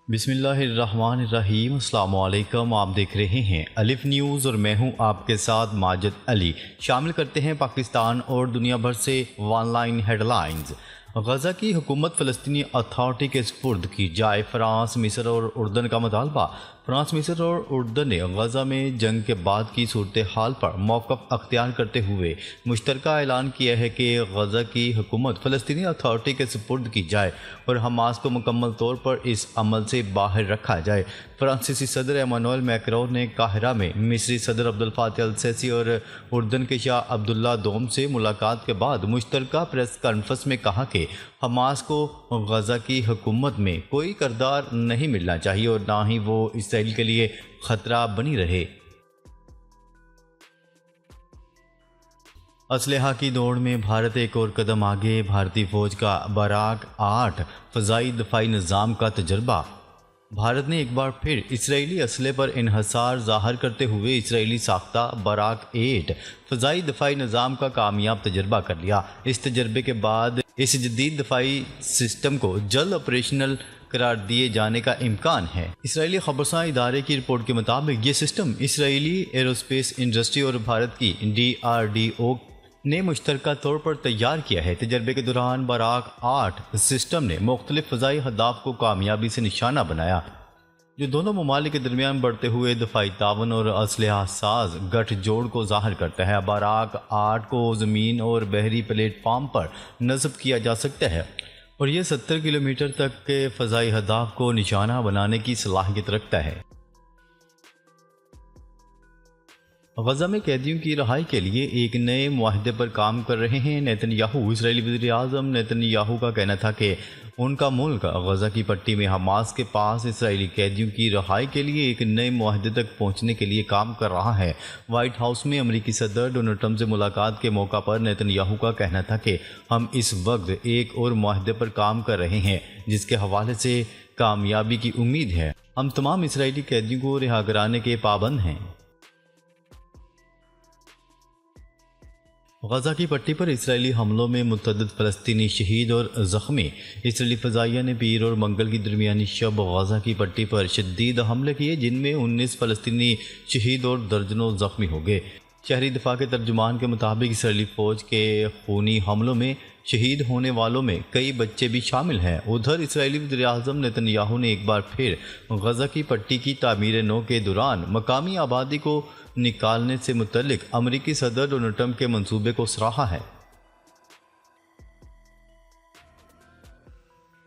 بسم اللہ الرحمن الرحیم۔ السلام علیکم، آپ دیکھ رہے ہیں الف نیوز اور میں ہوں آپ کے ساتھ ماجد علی۔ شامل کرتے ہیں پاکستان اور دنیا بھر سے one line headlines. Gaza کی حکومت فلسطینی اتھارٹی کے سپرد کی جائے، فرانس، مصر اور اردن کا مطالبہ۔ فرانس، مصر اور اردن نے غزہ میں جنگ کے بعد کی صورتحال پر موقف اختیار کرتے ہوئے مشترکہ اعلان کیا ہے کہ غزہ کی حکومت فلسطینی اتھارٹی کے سپرد کی جائے اور حماس کو مکمل طور پر اس عمل سے باہر رکھا جائے۔ فرانسیسی صدر ایمانوئل میکرون نے قاہرہ میں مصری صدر عبد الفاتح السیسی اور اردن کے شاہ عبداللہ دوم سے ملاقات کے بعد مشترکہ پریس کانفرنس میں کہا کہ حماس کو غزہ کی حکومت میں کوئی کردار نہیں ملنا چاہیے اور نہ ہی وہ اسرائیل کے لیے خطرہ بنی رہے۔ اسلحہ کی دوڑ میں بھارت ایک اور قدم آگے، بھارتی فوج کا باراک 8 فضائی دفاعی نظام کا تجربہ۔ بھارت نے ایک بار پھر اسرائیلی اسلحے پر انحصار ظاہر کرتے ہوئے اسرائیلی ساختہ باراک 8 فضائی دفاعی نظام کا کامیاب تجربہ کر لیا۔ اس تجربے کے بعد اس جدید دفاعی سسٹم کو جلد آپریشنل قرار دیے جانے کا امکان ہے۔ اسرائیلی خبرساں ادارے کی رپورٹ کے مطابق یہ سسٹم اسرائیلی ایروسپیس انڈسٹری اور بھارت کی DRDO نے مشترکہ طور پر تیار کیا ہے۔ تجربے کے دوران باراک 8 سسٹم نے مختلف فضائی اہداف کو کامیابی سے نشانہ بنایا، جو دونوں ممالک کے درمیان بڑھتے ہوئے دفاعی تعاون اور اسلحہ ساز گٹھ جوڑ کو ظاہر کرتا ہے۔ باراک 8 کو زمین اور بحری پلیٹ فارم پر نصب کیا جا سکتا ہے اور یہ 70 کلومیٹر تک کے فضائی اہداف کو نشانہ بنانے کی صلاحیت رکھتا ہے۔ غزہ میں قیدیوں کی رہائی کے لیے ایک نئے معاہدے پر کام کر رہے ہیں نیتن یاہو۔ اسرائیلی وزیر اعظم نیتن یاہو کا کہنا تھا کہ ان کا ملک غزہ کی پٹی میں حماس کے پاس اسرائیلی قیدیوں کی رہائی کے لیے ایک نئے معاہدے تک پہنچنے کے لیے کام کر رہا ہے۔ وائٹ ہاؤس میں امریکی صدر ڈونلڈ ٹرمپ سے ملاقات کے موقع پر نیتن یاہو کا کہنا تھا کہ ہم اس وقت ایک اور معاہدے پر کام کر رہے ہیں جس کے حوالے سے کامیابی کی امید ہے۔ ہم تمام اسرائیلی قیدیوں کو رہا کرانے کے پابند ہیں۔ غزہ کی پٹی پر اسرائیلی حملوں میں متعدد فلسطینی شہید اور زخمی۔ اسرائیلی فضائیہ نے پیر اور منگل کی درمیانی شب غزہ کی پٹی پر شدید حملے کیے جن میں 19 فلسطینی شہید اور درجنوں زخمی ہو گئے۔ شہری دفاع کے ترجمان کے مطابق اسرائیلی فوج کے خونی حملوں میں شہید ہونے والوں میں کئی بچے بھی شامل ہیں۔ ادھر اسرائیلی وزیر اعظم نیتن یاہو نے ایک بار پھر غزہ کی پٹی کی تعمیر نو کے دوران مقامی آبادی کو نکالنے سے متعلق امریکی صدر ڈونلڈ ٹرمپ کے منصوبے کو سراہا ہے۔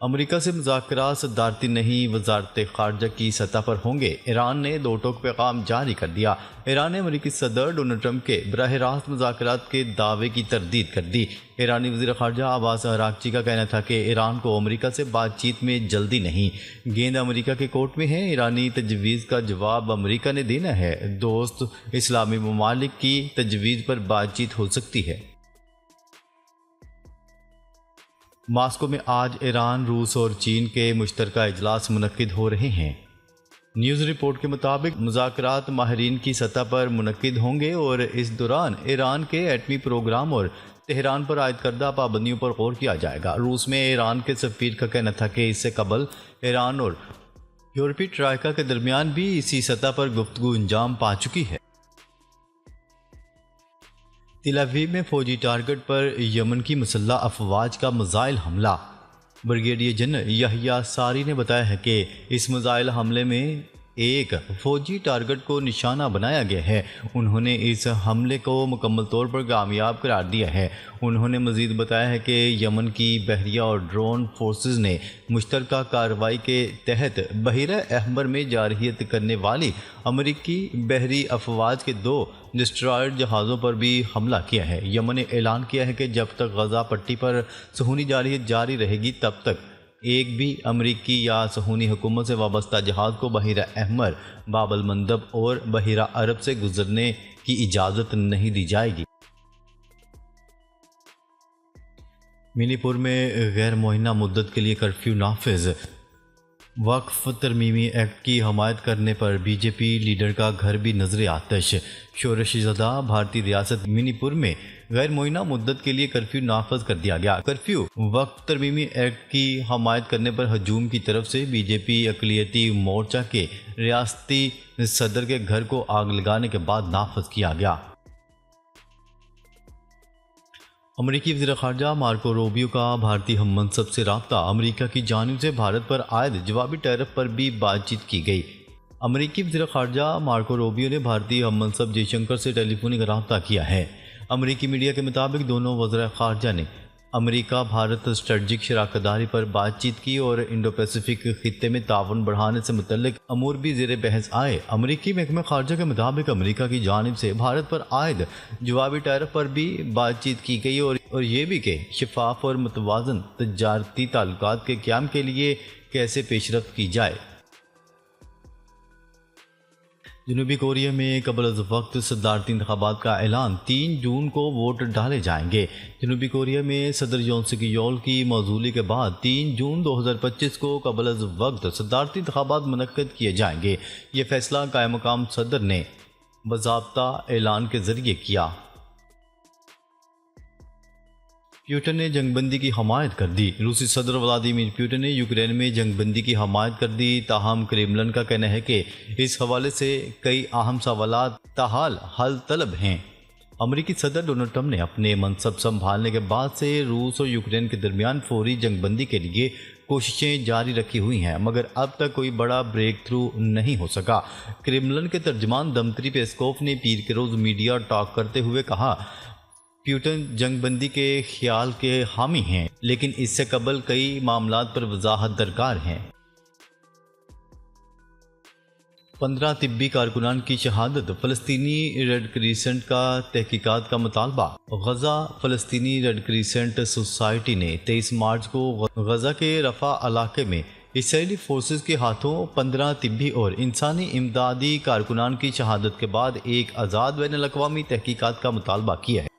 امریکہ سے مذاکرات صدارتی نہیں، وزارت خارجہ کی سطح پر ہوں گے۔ ایران نے دو ٹوک پیغام جاری کر دیا۔ ایران نے امریکی صدر ڈونلڈ ٹرمپ کے براہ راست مذاکرات کے دعوے کی تردید کر دی۔ ایرانی وزیر خارجہ عباس اراغچی کا کہنا تھا کہ ایران کو امریکہ سے بات چیت میں جلدی نہیں، گیند امریکہ کے کورٹ میں ہے۔ ایرانی تجویز کا جواب امریکہ نے دینا ہے۔ دوست اسلامی ممالک کی تجویز پر بات چیت ہو سکتی ہے۔ ماسکو میں آج ایران، روس اور چین کے مشترکہ اجلاس منعقد ہو رہے ہیں۔ نیوز رپورٹ کے مطابق مذاکرات ماہرین کی سطح پر منعقد ہوں گے اور اس دوران ایران کے ایٹمی پروگرام اور تہران پر عائد کردہ پابندیوں پر غور کیا جائے گا۔ روس میں ایران کے سفیر کا کہنا تھا کہ اس سے قبل ایران اور یورپی ٹرائیکا کے درمیان بھی اسی سطح پر گفتگو انجام پا چکی ہے۔ تل ابیب میں فوجی ٹارگٹ پر یمن کی مسلح افواج کا میزائل حملہ۔ بریگیڈیئر جنرل یحییٰ ساری نے بتایا ہے کہ اس میزائل حملے میں ایک فوجی ٹارگٹ کو نشانہ بنایا گیا ہے۔ انہوں نے اس حملے کو مکمل طور پر کامیاب قرار دیا ہے۔ انہوں نے مزید بتایا ہے کہ یمن کی بحریہ اور ڈرون فورسز نے مشترکہ کارروائی کے تحت بحیرہ احمر میں جارحیت کرنے والی امریکی بحری افواج کے 2 ڈسٹرائر جہازوں پر بھی حملہ کیا ہے۔ یمن نے اعلان کیا ہے کہ جب تک غزہ پٹی پر صہیونی جارحیت جاری رہے گی تب تک ایک بھی امریکی یا صہیونی حکومت سے وابستہ جہاز کو بحیرہ احمر، باب المندب اور بحیرہ عرب سے گزرنے کی اجازت نہیں دی جائے گی۔ منی پور میں غیر معینہ مدت کے لیے کرفیو نافذ۔ وقف ترمیمی ایکٹ کی حمایت کرنے پر بی جے پی لیڈر کا گھر بھی نظر آتش۔ شورش زدہ بھارتی ریاست منی پور میں غیر معینہ مدت کے لیے کرفیو نافذ کر دیا گیا۔ کرفیو وقف ترمیمی ایکٹ کی حمایت کرنے پر ہجوم کی طرف سے بی جے پی اقلیتی مورچہ کے ریاستی صدر کے گھر کو آگ لگانے کے بعد نافذ کیا گیا۔ امریکی وزیر خارجہ مارکو روبیو کا بھارتی ہم منصب سے رابطہ۔ امریکہ کی جانب سے بھارت پر عائد جوابی ٹیرف پر بھی بات چیت کی گئی۔ امریکی وزیر خارجہ مارکو روبیو نے بھارتی ہم منصب جے شنکر سے ٹیلی فونک رابطہ کیا ہے۔ امریکی میڈیا کے مطابق دونوں وزراء خارجہ نے امریکہ بھارت اسٹریٹجک شراکت داری پر بات چیت کی اور انڈو پیسیفک خطے میں تعاون بڑھانے سے متعلق امور بھی زیر بحث آئے۔ امریکی محکمہ خارجہ کے مطابق امریکہ کی جانب سے بھارت پر عائد جوابی ٹیرف پر بھی بات چیت کی گئی اور یہ بھی کہ شفاف اور متوازن تجارتی تعلقات کے قیام کے لیے کیسے پیش رفت کی جائے۔ جنوبی کوریا میں قبل از وقت صدارتی انتخابات کا اعلان، 3 جون کو ووٹ ڈالے جائیں گے۔ جنوبی کوریا میں صدر یون سک یول کی معزولی کے بعد 3 جون 2025 کو قبل از وقت صدارتی انتخابات منعقد کیے جائیں گے۔ یہ فیصلہ قائم مقام صدر نے باضابطہ اعلان کے ذریعے کیا۔ پیوٹن نے جنگ بندی کی حمایت کر دی۔ روسی صدر ولادیمیر پیوٹن نے یوکرین میں جنگ بندی کی حمایت کر دی، تاہم کریملن کا کہنا ہے کہ اس حوالے سے کئی اہم سوالات تاحال حل طلب ہیں۔ امریکی صدر ڈونلڈ ٹرمپ نے اپنے منصب سنبھالنے کے بعد سے روس اور یوکرین کے درمیان فوری جنگ بندی کے لیے کوششیں جاری رکھی ہوئی ہیں، مگر اب تک کوئی بڑا بریک تھرو نہیں ہو سکا۔ کریملن کے ترجمان دمتری پیسکوف نے پیر کے روز میڈیا ٹاک کرتے ہوئے کہا، پیوٹن جنگ بندی کے خیال کے حامی ہیں، لیکن اس سے قبل کئی معاملات پر وضاحت درکار ہیں۔ 15 طبی کارکنان کی شہادت، فلسطینی ریڈ کریسنٹ کا تحقیقات کا مطالبہ۔ غزہ فلسطینی ریڈ کریسنٹ سوسائٹی نے 23 مارچ کو غزہ کے رفح علاقے میں اسرائیلی فورسز کے ہاتھوں 15 طبی اور انسانی امدادی کارکنان کی شہادت کے بعد ایک آزاد بین الاقوامی تحقیقات کا مطالبہ کیا ہے۔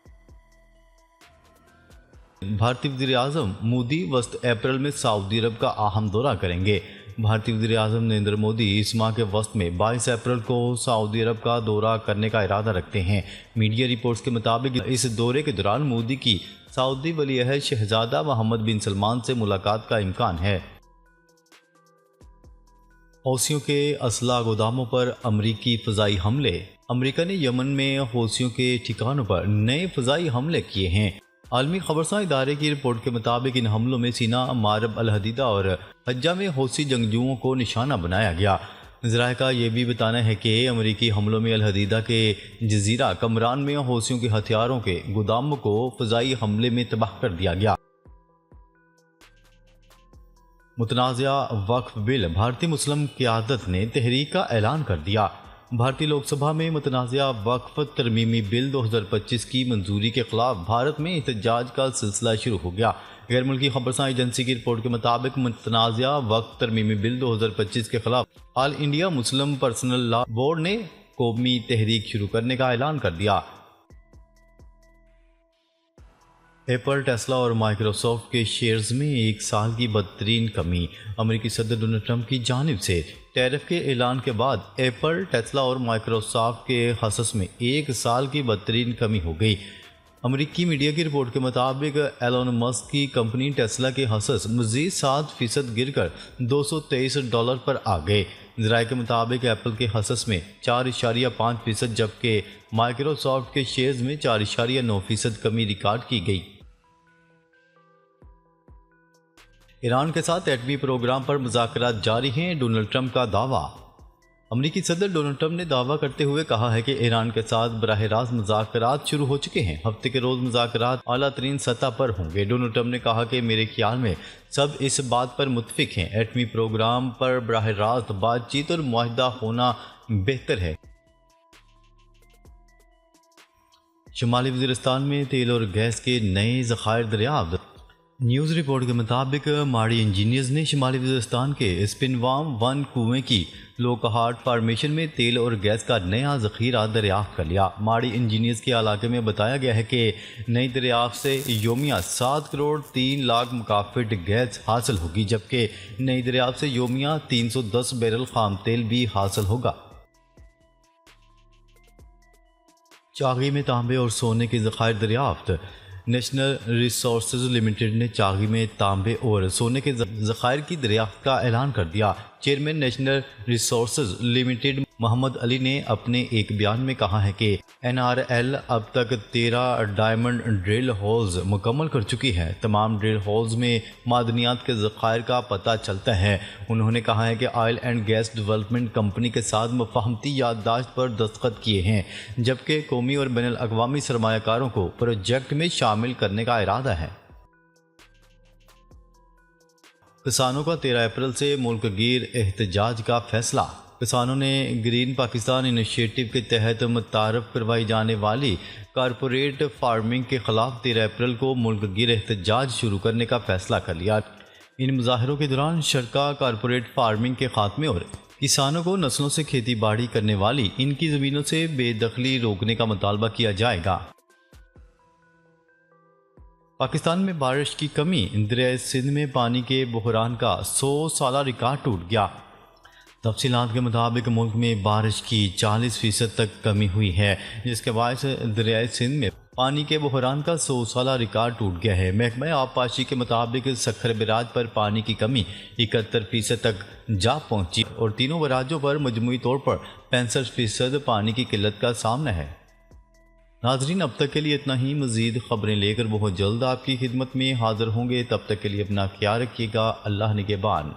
بھارتی وزیر اعظم مودی وسط اپریل میں سعودی عرب کا اہم دورہ کریں گے۔ بھارتی وزیر اعظم نریندر مودی اس ماہ کے وسط میں 22 اپریل کو سعودی عرب کا دورہ کرنے کا ارادہ رکھتے ہیں۔ میڈیا رپورٹس کے مطابق اس دورے کے دوران مودی کی سعودی ولی عہد شہزادہ محمد بن سلمان سے ملاقات کا امکان ہے۔ حوثیوں کے اسلحہ گوداموں پر امریکی فضائی حملے۔ امریکہ نے یمن میں حوثیوں کے ٹھکانوں پر نئے فضائی حملے کیے ہیں۔ عالمی خبرساں ادارے کی رپورٹ کے مطابق ان حملوں میں سینا، مارب الحدیدہ اور حجہ میں حوثی جنگجوؤں کو نشانہ بنایا گیا۔ ذرائع کا یہ بھی بتانا ہے کہ امریکی حملوں میں الحدیدہ کے جزیرہ کمران میں حوثیوں کے ہتھیاروں کے گوداموں کو فضائی حملے میں تباہ کر دیا گیا۔ متنازعہ وقف بل، بھارتی مسلم قیادت نے تحریک کا اعلان کر دیا۔ بھارتی لوک سبھا میں متنازعہ وقف ترمیمی بل 2025 کی منظوری کے خلاف بھارت میں احتجاج کا سلسلہ شروع ہو گیا۔ غیر ملکی خبرساں ایجنسی کی رپورٹ کے مطابق متنازعہ وقف ترمیمی بل 2025 کے خلاف آل انڈیا مسلم پرسنل لا بورڈ نے قومی تحریک شروع کرنے کا اعلان کر دیا۔ ایپل، ٹیسلا اور مائیکروسافٹ کے شیئرز میں 1 سال کی بدترین کمی۔ امریکی صدر ڈونلڈ ٹرمپ کی جانب سے ٹیرف کے اعلان کے بعد ایپل، ٹیسلا اور مائیکروسافٹ کے حصص میں 1 سال کی بدترین کمی ہو گئی۔ امریکی میڈیا کی رپورٹ کے مطابق ایلون مسک کی کمپنی ٹیسلا کے حصص مزید 7% گر کر $223 پر آ گئے۔ ذرائع کے مطابق ایپل کے حصص میں 4.5% جبکہ مائیکروسافٹ کے شیئرز میں 4.9% کمی ریکارڈ کی گئی۔ ایران کے ساتھ ایٹمی پروگرام پر مذاکرات جاری ہیں، ڈونلڈ ٹرمپ کا دعویٰ۔ امریکی صدر ڈونلڈ ٹرمپ نے دعویٰ کرتے ہوئے کہا ہے کہ ایران کے ساتھ براہ راست مذاکرات شروع ہو چکے ہیں۔ ہفتے کے روز مذاکرات اعلیٰ ترین سطح پر ہوں گے۔ ڈونلڈ ٹرمپ نے کہا کہ میرے خیال میں سب اس بات پر متفق ہیں، ایٹمی پروگرام پر براہ راست بات چیت اور معاہدہ ہونا بہتر ہے۔ شمالی وزیرستان میں تیل اور گیس کے نئے ذخائر دریافت۔ نیوز رپورٹ کے مطابق ماڑی انجینئرز نے شمالی وزیرستان کے اسپنوام 1 کنویں کی لوکہارٹ فارمیشن میں تیل اور گیس کا نیا ذخیرہ دریافت کر لیا۔ ماڑی انجینئرز کے علاقے میں بتایا گیا ہے کہ نئی دریافت سے یومیہ 7 کروڑ 3 لاکھ مکعب گیس حاصل ہوگی، جبکہ نئی دریافت سے یومیہ 310 بیرل خام تیل بھی حاصل ہوگا۔ چاغی میں تانبے اور سونے کے ذخائر دریافت۔ نیشنل ریسورسز لمیٹڈ نے چاغی میں تانبے اور سونے کے ذخائر کی دریافت کا اعلان کر دیا۔ چیئرمین نیشنل ریسورسز لمیٹڈ محمد علی نے اپنے ایک بیان میں کہا ہے کہ NRL اب تک 13 ڈائمنڈ ڈرل ہولز مکمل کر چکی ہے۔ تمام ڈرل ہولز میں معدنیات کے ذخائر کا پتہ چلتا ہے۔ انہوں نے کہا ہے کہ oil and gas development company کے ساتھ مفاہمتی یادداشت پر دستخط کیے ہیں، جبکہ قومی اور بین الاقوامی سرمایہ کاروں کو پروجیکٹ میں شامل کرنے کا ارادہ ہے۔ کسانوں کا 13 اپریل سے ملک گیر احتجاج کا فیصلہ۔ کسانوں نے گرین پاکستان انیشیٹو کے تحت متعارف کروائی جانے والی کارپوریٹ فارمنگ کے خلاف 13 اپریل کو ملک گیر احتجاج شروع کرنے کا فیصلہ کر لیا۔ ان مظاہروں کے دوران شرکا کارپوریٹ فارمنگ کے خاتمے اور کسانوں کو نسلوں سے کھیتی باڑی کرنے والی ان کی زمینوں سے بے دخلی روکنے کا مطالبہ کیا جائے گا۔ پاکستان میں بارش کی کمی۔ دریائے سندھ میں پانی کے بحران کا 100 سالہ ریکارڈ ٹوٹ گیا۔ تفصیلات کے مطابق ملک میں بارش کی 40% تک کمی ہوئی ہے، جس کے باعث دریائے سندھ میں پانی کے بحران کا 100 سالہ ریکارڈ ٹوٹ گیا ہے۔ محکمہ آبپاشی کے مطابق سکھر براج پر پانی کی کمی 71% تک جا پہنچی اور تینوں براجوں پر مجموعی طور پر 65% پانی کی قلت کا سامنا ہے۔ ناظرین، اب تک کے لیے اتنا ہی۔ مزید خبریں لے کر بہت جلد آپ کی خدمت میں حاضر ہوں گے۔ تب تک کے لیے اپنا خیال رکھیے گا۔ اللہ نگہبان۔